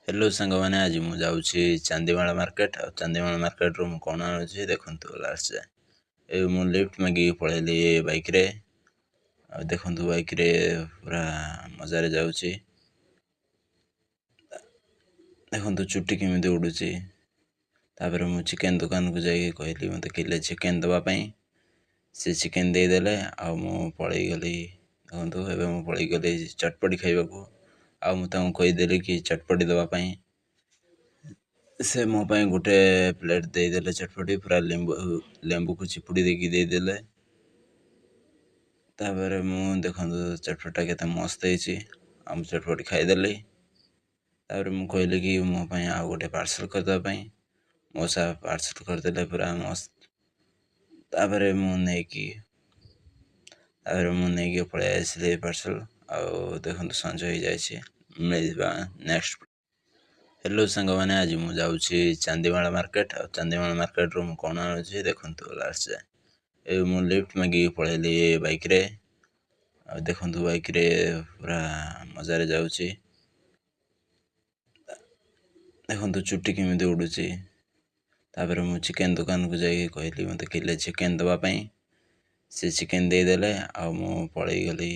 hello सांगमाने आज मु जाऊँगी चांदीमाल मार्केट और चांदीमाल मार्केट रू कौन आणुची देखंतु लास्ट जाए ए मु लिफ्ट मागी पळेली बाइक रे आ देखंतु बाइक रे पूरा मजा रे जाऊँची देखंतु चुट्टी केमिति उडुची तापर मु चिकन दुकान को जाई कहली मते किले चिकन दबा पई से चिकन दे देले आ मु पळेई गली देखंतु एबे मु पळेई गली चटपटी खाइबाकू आ मु तांको कहि देली कि चटपटी दबा पई से मो पाई गोटे प्लेट दे देले चटपटी पूरा लेंबू को चिपुड़ी देकी दे देले तापर मु देखंतु चटपटा केते मस्त हेची आ मु चटपटी खाई देली तापर मु कहली कि मो पाई आ गोटे पार्सल कर दबा पई मोसा पार्सल कर देले पूरा मस्त तापर मु नेकी पळे आइसले पार्सल आ देखंतु संजय हो जायछि मिलबा नेक्स्ट हेलो सांगमाने आज मु जाऊँगी चांदीमाल मार्केट और चांदीमाल मार्केट रू कौन आणुची देखंतु लास्ट जाए ए मु लिफ्ट मागी पळेली बाइक रे आ देखंतु बाइक रे पूरा मजा रे जाऊँची देखंतु चुट्टी केमिति उडुची तापर मु चिकन दुकान को जाई कहली मते किले चिकन दबा पई से चिकन दे देले आ मु पळेई गली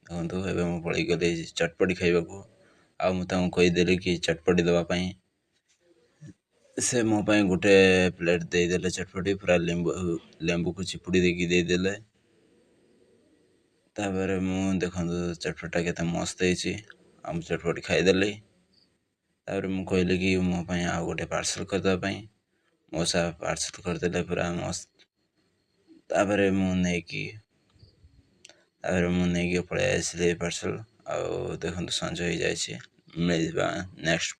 देखंतु एबे मु पळेई गली चटपटी खाइबाकू आ मु तांको कहि देली कि चटपटी दबा पई से मो पाई गोटे प्लेट दे देले चटपटी पूरा लेंबू को चिपुड़ी देकी दे देले तापर मु देखंतु चटपटा केते मस्त हेची आ मु चटपटी खाई देली तापर मु कहली कि मो पाई आ गोटे पार्सल कर दबा पई मोसा पार्सल कर देले पूरा मस्त तापर मु नेकी पळे आइसले पार्सल आ देखंतु संजय हो जायछि मिलबा नेक्स्ट